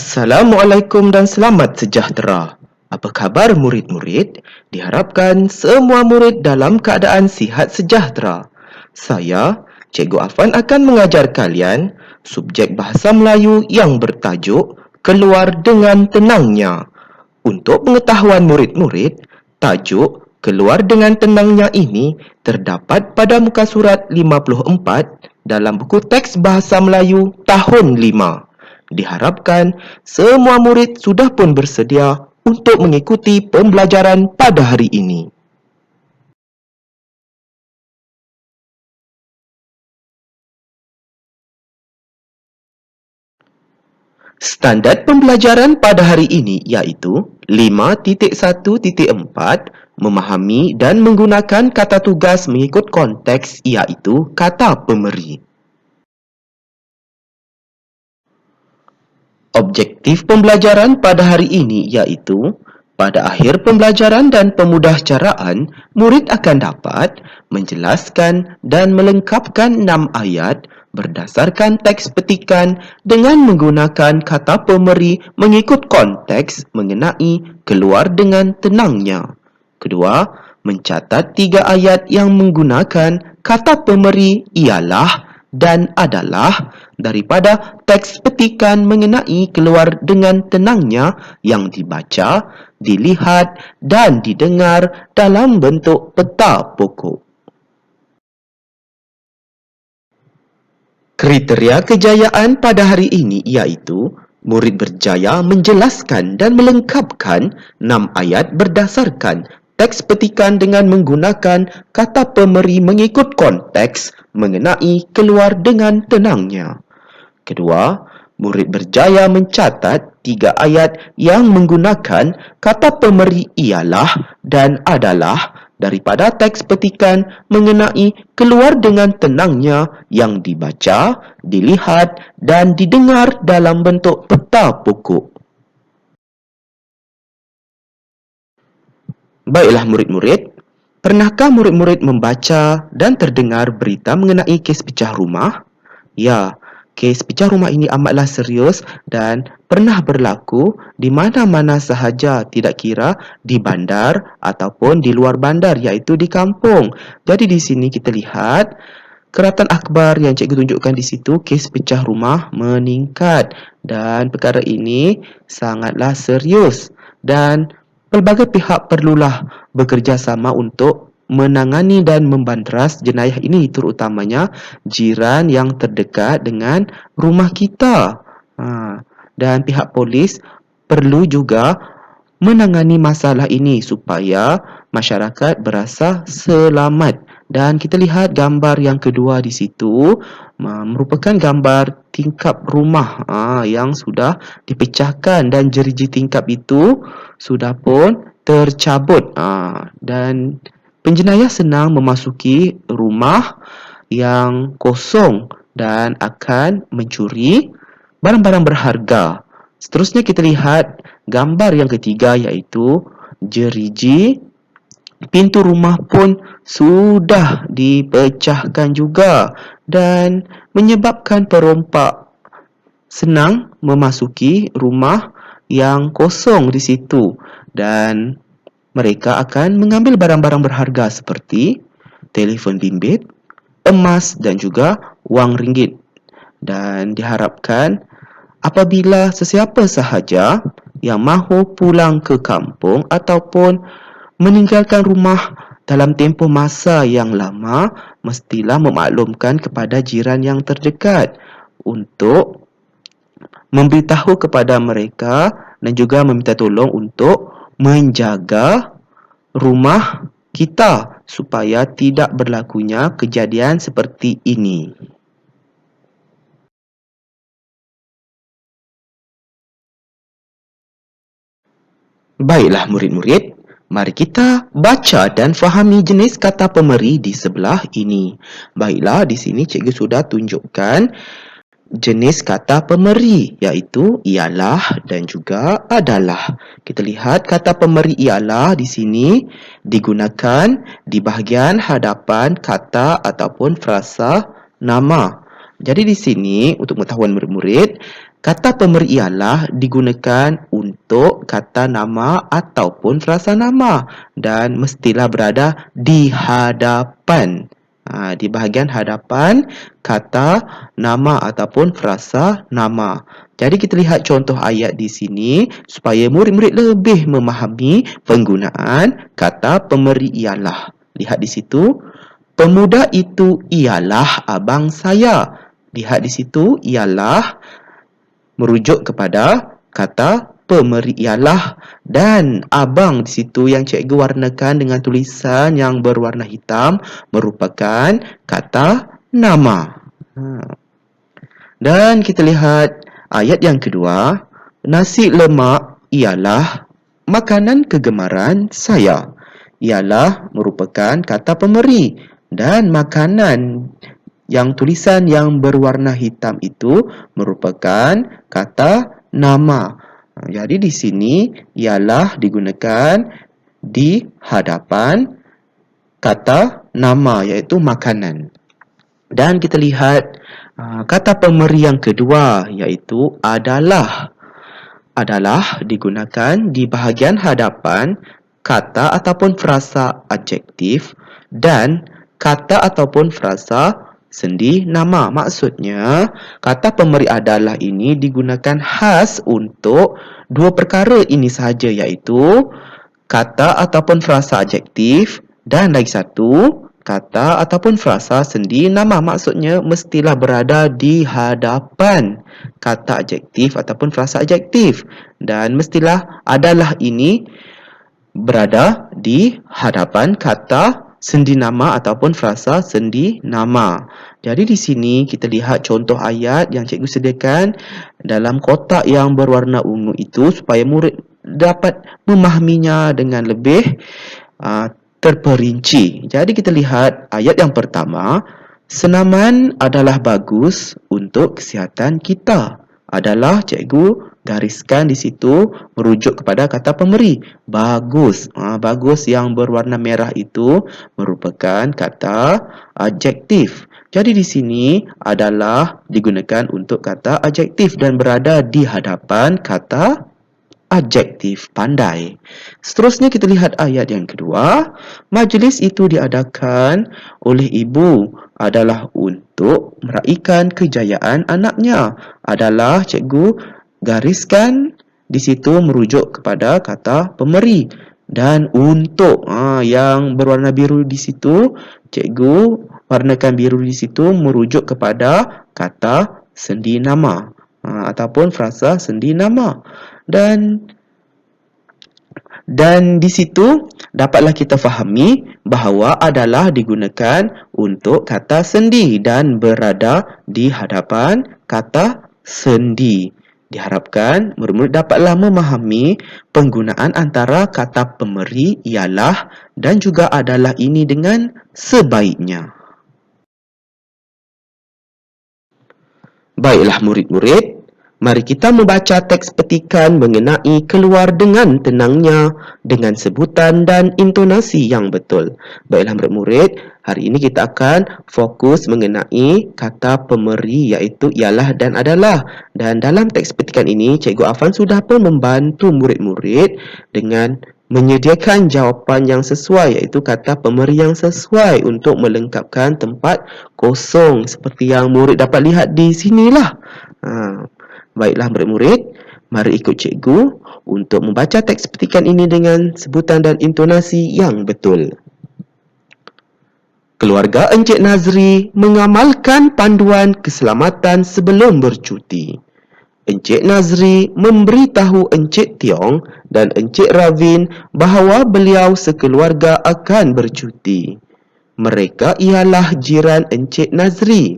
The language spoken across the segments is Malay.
Assalamualaikum dan selamat sejahtera. Apa khabar murid-murid? Diharapkan semua murid dalam keadaan sihat sejahtera. Saya, Cikgu Afan akan mengajar kalian subjek Bahasa Melayu yang bertajuk Keluar dengan Tenangnya. Untuk pengetahuan murid-murid, tajuk Keluar dengan Tenangnya ini terdapat pada muka surat 54 dalam buku teks Bahasa Melayu tahun 5. Diharapkan semua murid sudah pun bersedia untuk mengikuti pembelajaran pada hari ini. Standard pembelajaran pada hari ini iaitu 5.1.4 memahami dan menggunakan kata tugas mengikut konteks iaitu kata pemeri. Objektif pembelajaran pada hari ini iaitu pada akhir pembelajaran dan pemudahcaraan, murid akan dapat menjelaskan dan melengkapkan 6 ayat berdasarkan teks petikan dengan menggunakan kata pemeri mengikut konteks mengenai keluar dengan tenangnya. Kedua, mencatat 3 ayat yang menggunakan kata pemeri ialah dan adalah daripada teks petikan mengenai keluar dengan tenangnya yang dibaca, dilihat dan didengar dalam bentuk peta pokok. Kriteria kejayaan pada hari ini iaitu murid berjaya menjelaskan dan melengkapkan 6 ayat berdasarkan teks petikan dengan menggunakan kata pemeri mengikut konteks mengenai keluar dengan tenangnya. Kedua, murid berjaya mencatat 3 ayat yang menggunakan kata pemeri ialah dan adalah daripada teks petikan mengenai keluar dengan tenangnya yang dibaca, dilihat dan didengar dalam bentuk peta pokok. Baiklah murid-murid, pernahkah murid-murid membaca dan terdengar berita mengenai kes pecah rumah? Ya, kes pecah rumah ini amatlah serius dan pernah berlaku di mana-mana sahaja, tidak kira di bandar ataupun di luar bandar, iaitu di kampung. Jadi di sini kita lihat keratan akhbar yang cikgu tunjukkan di situ, kes pecah rumah meningkat dan perkara ini sangatlah serius dan pelbagai pihak perlulah bekerjasama untuk menangani dan membanteras jenayah ini, terutamanya jiran yang terdekat dengan rumah kita. Dan pihak polis perlu juga menangani masalah ini supaya masyarakat berasa selamat. Dan kita lihat gambar yang kedua di situ merupakan gambar tingkap rumah yang sudah dipecahkan dan jeriji tingkap itu sudah pun tercabut dan penjenayah senang memasuki rumah yang kosong dan akan mencuri barang-barang berharga. Seterusnya kita lihat gambar yang ketiga iaitu jeriji pintu rumah pun sudah dipecahkan juga dan menyebabkan perompak senang memasuki rumah yang kosong di situ dan mereka akan mengambil barang-barang berharga seperti telefon bimbit, emas dan juga wang ringgit. Dan diharapkan apabila sesiapa sahaja yang mahu pulang ke kampung ataupun meninggalkan rumah dalam tempoh masa yang lama, mestilah memaklumkan kepada jiran yang terdekat untuk memberitahu kepada mereka dan juga meminta tolong untuk menjaga rumah kita supaya tidak berlakunya kejadian seperti ini. Baiklah murid-murid, mari kita baca dan fahami jenis kata pemeri di sebelah ini. Baiklah, di sini cikgu sudah tunjukkan jenis kata pemeri iaitu ialah dan juga adalah. Kita lihat kata pemeri ialah di sini digunakan di bahagian hadapan kata ataupun frasa nama. Jadi di sini untuk pengetahuan murid-murid, Kata pemberi ialah digunakan untuk kata nama ataupun frasa nama dan mestilah berada di hadapan. Di bahagian hadapan kata nama ataupun frasa nama. Jadi kita lihat contoh ayat di sini supaya murid-murid lebih memahami penggunaan kata pemberi ialah. Lihat di situ, pemuda itu ialah abang saya. Lihat di situ ialah merujuk kepada kata pemberi ialah, dan abang di situ yang cikgu warnakan dengan tulisan yang berwarna hitam merupakan kata nama. Dan kita lihat ayat yang kedua, nasi lemak ialah makanan kegemaran saya. Ialah merupakan kata pemberi, dan makanan yang tulisan yang berwarna hitam itu merupakan kata nama. Jadi di sini ialah digunakan di hadapan kata nama iaitu makanan. Dan kita lihat kata pemberi yang kedua iaitu adalah. Adalah digunakan di bahagian hadapan kata ataupun frasa adjektif dan kata ataupun frasa sendi nama. Maksudnya, kata pemberi adalah ini digunakan khas untuk dua perkara ini sahaja iaitu kata ataupun frasa adjektif dan lagi satu kata ataupun frasa sendi nama. Maksudnya mestilah berada di hadapan kata adjektif ataupun frasa adjektif dan mestilah adalah ini berada di hadapan kata sendi nama ataupun frasa sendi nama. Jadi di sini kita lihat contoh ayat yang cikgu sediakan dalam kotak yang berwarna ungu itu supaya murid dapat memahaminya dengan lebih terperinci. Jadi kita lihat ayat yang pertama, senaman adalah bagus untuk kesihatan kita. Adalah cikgu gariskan di situ merujuk kepada kata pemberi. Bagus. Bagus yang berwarna merah itu merupakan kata adjektif. Jadi di sini adalah digunakan untuk kata adjektif dan berada di hadapan kata adjektif pandai. Seterusnya kita lihat ayat yang kedua. Majlis itu diadakan oleh ibu adalah untuk meraihkan kejayaan anaknya. Adalah cikgu gariskan di situ merujuk kepada kata pemberi. Dan untuk yang berwarna biru di situ, cikgu warnakan biru di situ merujuk kepada kata sendi nama ataupun frasa sendi nama. Dan di situ dapatlah kita fahami bahawa adalah digunakan untuk kata sendi dan berada di hadapan kata sendi. Diharapkan murid-murid dapatlah memahami penggunaan antara kata pemberi ialah dan juga adalah ini dengan sebaiknya. Baiklah murid-murid, mari kita membaca teks petikan mengenai keluar dengan tenangnya dengan sebutan dan intonasi yang betul. Baiklah murid-murid, hari ini kita akan fokus mengenai kata pemberi iaitu ialah dan adalah. Dan dalam teks petikan ini, Cikgu Afan sudah pun membantu murid-murid dengan menyediakan jawapan yang sesuai iaitu kata pemberi yang sesuai untuk melengkapkan tempat kosong seperti yang murid dapat lihat di sinilah. Baiklah murid-murid, mari ikut cikgu untuk membaca teks petikan ini dengan sebutan dan intonasi yang betul. Keluarga Encik Nazri mengamalkan panduan keselamatan sebelum bercuti. Encik Nazri memberitahu Encik Tiong dan Encik Ravin bahawa beliau sekeluarga akan bercuti. Mereka ialah jiran Encik Nazri.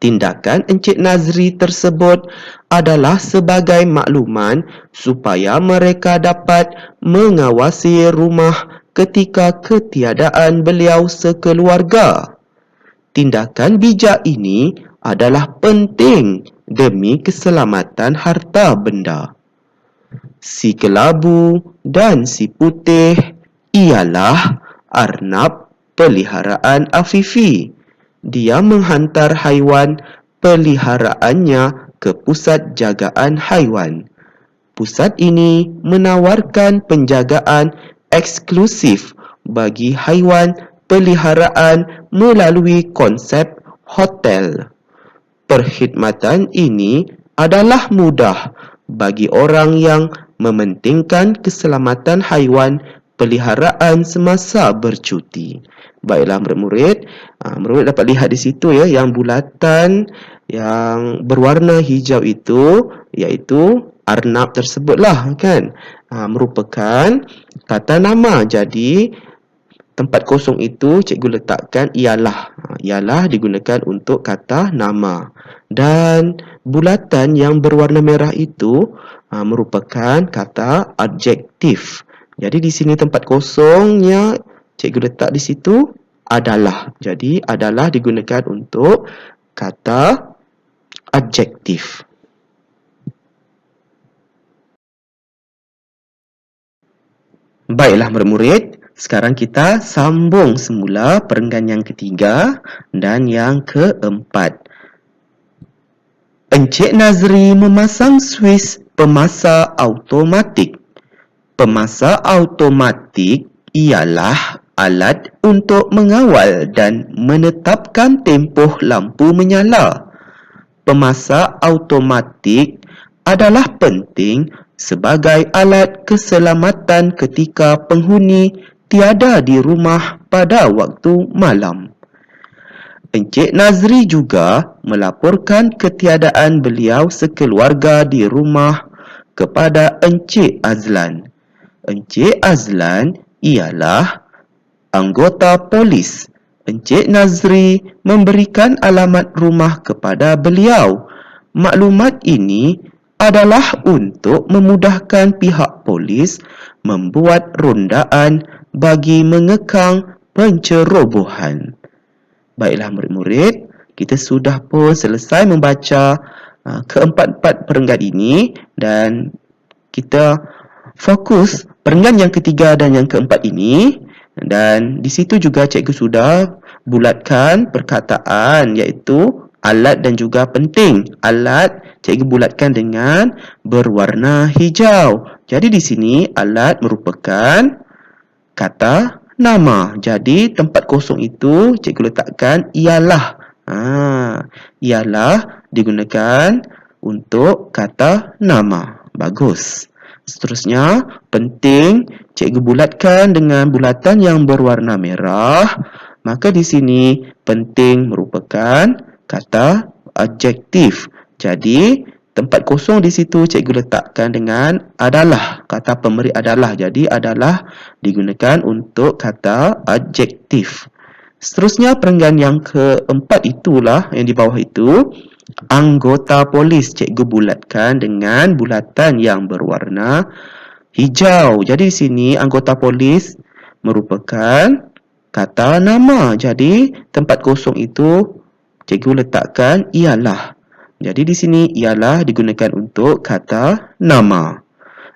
Tindakan Encik Nazri tersebut adalah sebagai makluman supaya mereka dapat mengawasi rumah ketika ketiadaan beliau sekeluarga. Tindakan bijak ini adalah penting demi keselamatan harta benda. Si kelabu dan si putih ialah arnab peliharaan Afifi. Dia menghantar haiwan peliharaannya ke pusat jagaan haiwan. Pusat ini menawarkan penjagaan eksklusif bagi haiwan peliharaan melalui konsep hotel. Perkhidmatan ini adalah mudah bagi orang yang mementingkan keselamatan haiwan peliharaan semasa bercuti. Baiklah murid-murid, murid dapat lihat di situ ya, yang bulatan yang berwarna hijau itu iaitu arnab tersebutlah kan. Merupakan kata nama. Jadi tempat kosong itu cikgu letakkan ialah digunakan untuk kata nama. Dan bulatan yang berwarna merah itu merupakan kata adjektif. Jadi di sini tempat kosongnya cikgu letak di situ adalah. Jadi adalah digunakan untuk kata adjektif. Baiklah murid-murid, sekarang kita sambung semula perenggan yang ketiga dan yang keempat. Encik Nazri memasang suis pemasak automatik. Pemasak automatik ialah alat untuk mengawal dan menetapkan tempoh lampu menyala. Pemasak automatik adalah penting sebagai alat keselamatan ketika penghuni tiada di rumah pada waktu malam. Encik Nazri juga melaporkan ketiadaan beliau sekeluarga di rumah kepada Encik Azlan. Encik Azlan ialah anggota polis. Encik Nazri memberikan alamat rumah kepada beliau. Maklumat ini adalah untuk memudahkan pihak polis membuat rondaan bagi mengekang pencerobohan. Baiklah murid-murid, kita sudah pun selesai membaca keempat-empat perenggan ini dan kita fokus perenggan yang ketiga dan yang keempat ini. Dan di situ juga cikgu sudah bulatkan perkataan iaitu alat dan juga penting. Alat cikgu bulatkan dengan berwarna hijau. Jadi di sini alat merupakan kata nama. Jadi tempat kosong itu cikgu letakkan ialah. Ialah digunakan untuk kata nama. Bagus. Seterusnya, penting cikgu bulatkan dengan bulatan yang berwarna merah. Maka di sini penting merupakan kata adjektif. Jadi tempat kosong di situ cikgu letakkan dengan adalah. Kata pemberi adalah. Jadi adalah digunakan untuk kata adjektif. Seterusnya perenggan yang keempat itulah yang di bawah itu. Anggota polis cikgu bulatkan dengan bulatan yang berwarna hijau. Jadi di sini anggota polis merupakan kata nama. Jadi tempat kosong itu cikgu letakkan ialah. Jadi di sini ialah digunakan untuk kata nama.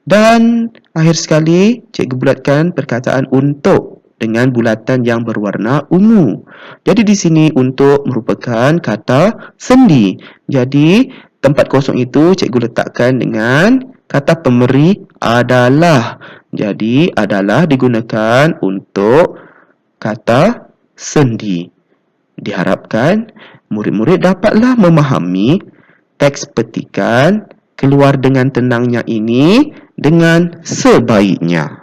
Dan akhir sekali cikgu bulatkan perkataan untuk dengan bulatan yang berwarna ungu. Jadi di sini untuk merupakan kata sendi. Jadi tempat kosong itu cikgu letakkan dengan kata pemberi adalah. Jadi adalah digunakan untuk kata sendi. Diharapkan murid-murid dapatlah memahami teks petikan keluar dengan tenangnya ini dengan sebaiknya.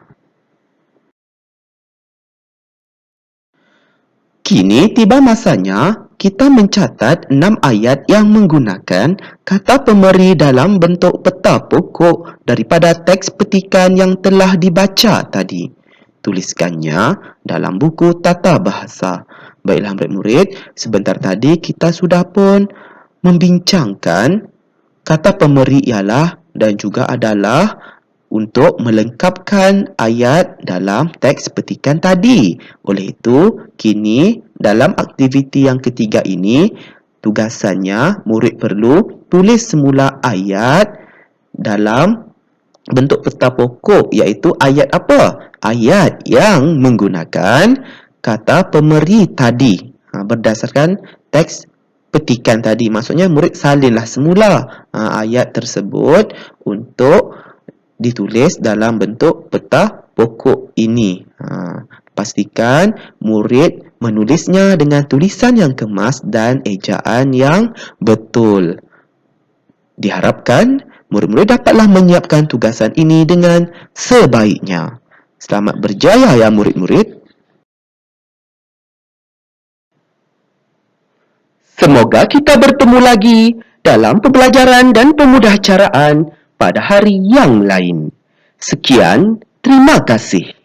Kini tiba masanya kita mencatat 6 ayat yang menggunakan kata pemberi dalam bentuk peta pokok daripada teks petikan yang telah dibaca tadi. Tuliskannya dalam buku tata bahasa. Baiklah murid-murid, sebentar tadi kita sudah pun membincangkan kata pemberi ialah dan juga adalah untuk melengkapkan ayat dalam teks petikan tadi. Oleh itu, kini dalam aktiviti yang ketiga ini, tugasannya murid perlu tulis semula ayat dalam bentuk peta pokok, iaitu ayat apa? Ayat yang menggunakan kata pemberi tadi. Berdasarkan teks petikan tadi. Maksudnya murid salinlah semula ayat tersebut untuk ditulis dalam bentuk peta pokok ini. Pastikan murid menulisnya dengan tulisan yang kemas dan ejaan yang betul. Diharapkan murid-murid dapatlah menyiapkan tugasan ini dengan sebaiknya. Selamat berjaya ya murid-murid. Semoga kita bertemu lagi dalam pembelajaran dan pemudahcaraan pada hari yang lain. Sekian, terima kasih.